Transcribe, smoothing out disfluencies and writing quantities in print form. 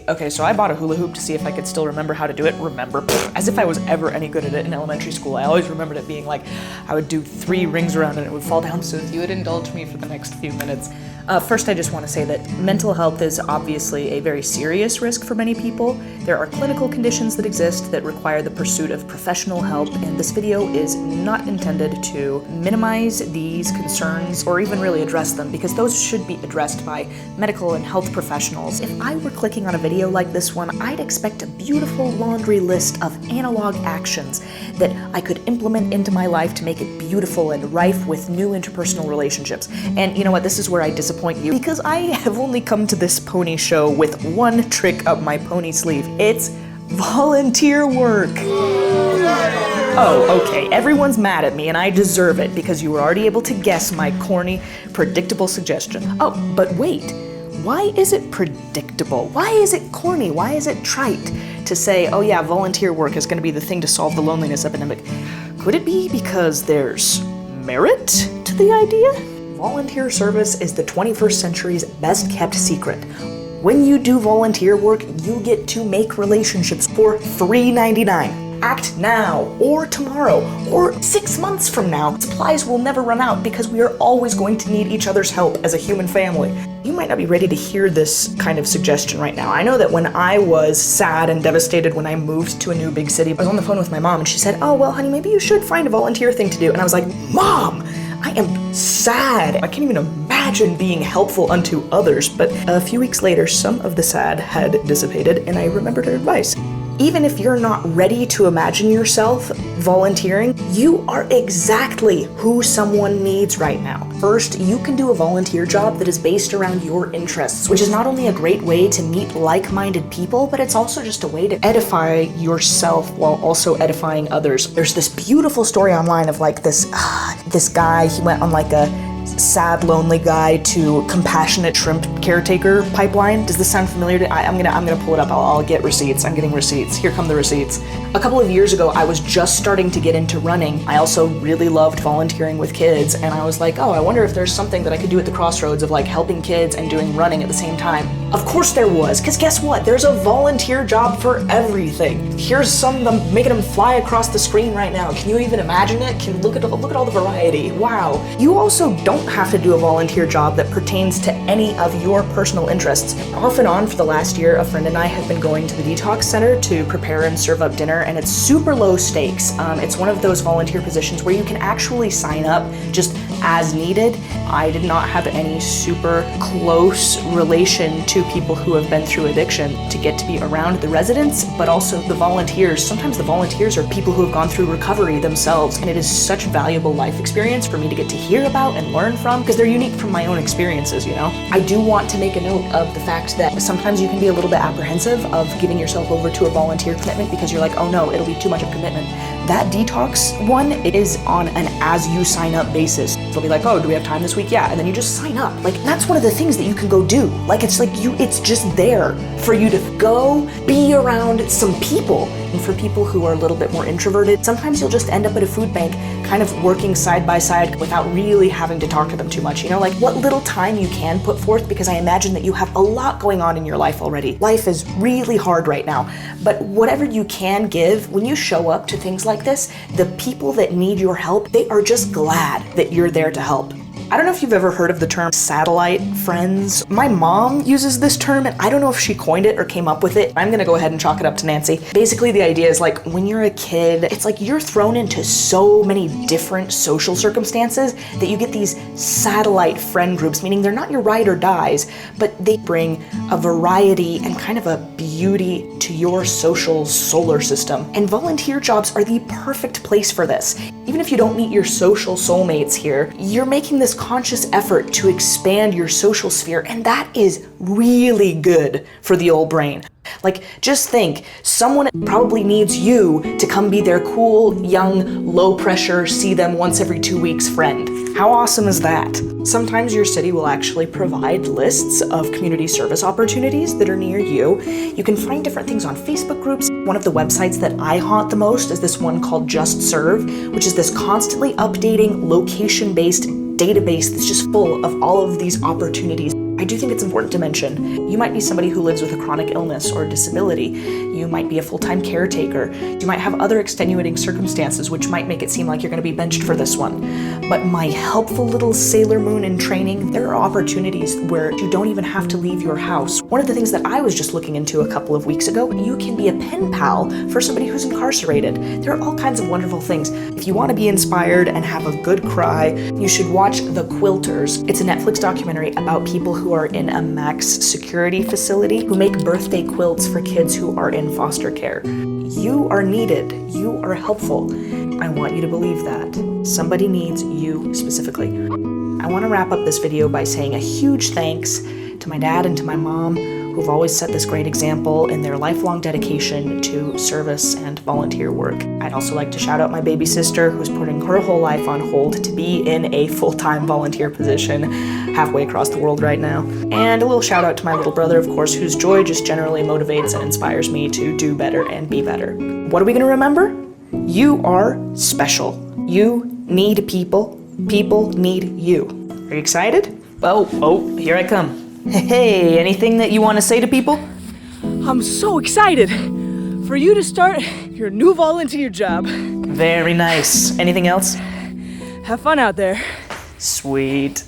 Okay, so I bought a hula hoop to see if I could still remember how to do it. As if I was ever any good at it in elementary school. I always remembered it being like, I would do 3 rings around and it would fall down, so you would indulge me for the next few minutes. First, I just want to say that mental health is obviously a very serious risk for many people. There are clinical conditions that exist that require the pursuit of professional help, and this video is not intended to minimize these concerns or even really address them, because those should be addressed by medical and health professionals. If I were clicking on a video like this one, I'd expect a beautiful laundry list of analog actions that I could implement into my life to make it beautiful and rife with new interpersonal relationships. And you know what, this is where I disappoint you, because I have only come to this pony show with one trick up my pony sleeve. It's volunteer work. Oh, okay, everyone's mad at me and I deserve it because you were already able to guess my corny, predictable suggestion. Oh, but wait, why is it predictable? Why is it corny? Why is it trite to say, oh yeah, volunteer work is gonna be the thing to solve the loneliness epidemic? Could it be because there's merit to the idea? Volunteer service is the 21st century's best kept secret. When you do volunteer work, you get to make relationships for $3.99. Act now, or tomorrow, or 6 months from now. Supplies will never run out because we are always going to need each other's help as a human family. You might not be ready to hear this kind of suggestion right now. I know that when I was sad and devastated when I moved to a new big city, I was on the phone with my mom and she said, oh, well, honey, maybe you should find a volunteer thing to do. And I was like, Mom, I am sad. I can't even imagine being helpful unto others. But a few weeks later, some of the sad had dissipated and I remembered her advice. Even if you're not ready to imagine yourself volunteering, you are exactly who someone needs right now. First, you can do a volunteer job that is based around your interests, which is not only a great way to meet like-minded people, but it's also just a way to edify yourself while also edifying others. There's this beautiful story online of like this guy, he went on like a sad, lonely guy to compassionate shrimp caretaker pipeline. Does this sound familiar to I'm gonna pull it up. I'll get receipts. I'm getting receipts. Here come the receipts. A couple of years ago, I was just starting to get into running. I also really loved volunteering with kids, and I was like, oh, I wonder if there's something that I could do at the crossroads of like helping kids and doing running at the same time. Of course there was, because guess what? There's a volunteer job for everything. Here's some of them making them fly across the screen right now. Can you even imagine it? Look at all the variety. Wow. You also don't have to do a volunteer job that pertains to any of your personal interests. Off and on for the last year, a friend and I have been going to the detox center to prepare and serve up dinner, and it's super low stakes. It's one of those volunteer positions where you can actually sign up just as needed. I did not have any super close relation to people who have been through addiction to get to be around the residents, but also the volunteers. Sometimes the volunteers are people who have gone through recovery themselves, and it is such valuable life experience for me to get to hear about and learn from, because they're unique from my own experiences, you know? I do want to make a note of the fact that sometimes you can be a little bit apprehensive of giving yourself over to a volunteer commitment because you're like, oh no, it'll be too much of a commitment. That detox one is on an as you sign up basis. They'll be like, oh, do we have time this week? Yeah, and then you just sign up. Like, that's one of the things that you can go do. Like, it's just there for you to go be around some people. And for people who are a little bit more introverted, sometimes you'll just end up at a food bank kind of working side by side without really having to talk to them too much. You know, like what little time you can put forth, because I imagine that you have a lot going on in your life already. Life is really hard right now, but whatever you can give, when you show up to things like this, the people that need your help, they are just glad that you're there to help. I don't know if you've ever heard of the term satellite friends. My mom uses this term, and I don't know if she coined it or came up with it. I'm gonna go ahead and chalk it up to Nancy. Basically, the idea is like when you're a kid, it's like you're thrown into so many different social circumstances that you get these satellite friend groups, meaning they're not your ride or dies, but they bring a variety and kind of a beauty to your social solar system. And volunteer jobs are the perfect place for this. Even if you don't meet your social soulmates here, you're making this conscious effort to expand your social sphere, and that is really good for the old brain. Like, just think, someone probably needs you to come be their cool, young, low-pressure, see them once every 2 weeks friend. How awesome is that? Sometimes your city will actually provide lists of community service opportunities that are near you. You can find different things on Facebook groups. One of the websites that I haunt the most is this one called Just Serve, which is this constantly updating, location-based database that's just full of all of these opportunities. I I do think it's important to mention, you might be somebody who lives with a chronic illness or disability. You might be a full-time caretaker. You might have other extenuating circumstances which might make it seem like you're going to be benched for this one. But my helpful little Sailor Moon in training, there are opportunities where you don't even have to leave your house. One of the things that I was just looking into a couple of weeks ago, you can be a pen pal for somebody who's incarcerated. There are all kinds of wonderful things. If you want to be inspired and have a good cry, you should watch The Quilters. It's a Netflix documentary about people who are in a max security facility who make birthday quilts for kids who are in foster care. You are needed. You are helpful. I want you to believe that. Somebody needs you specifically. I want to wrap up this video by saying a huge thanks to my dad and to my mom, who've always set this great example in their lifelong dedication to service and volunteer work. I'd also like to shout out my baby sister, who's putting her whole life on hold to be in a full-time volunteer position halfway across the world right now. And a little shout out to my little brother, of course, whose joy just generally motivates and inspires me to do better and be better. What are we gonna remember? You are special. You need people. People need you. Are you excited? Oh, here I come. Hey, anything that you want to say to people? I'm so excited for you to start your new volunteer job. Very nice. Anything else? Have fun out there. Sweet.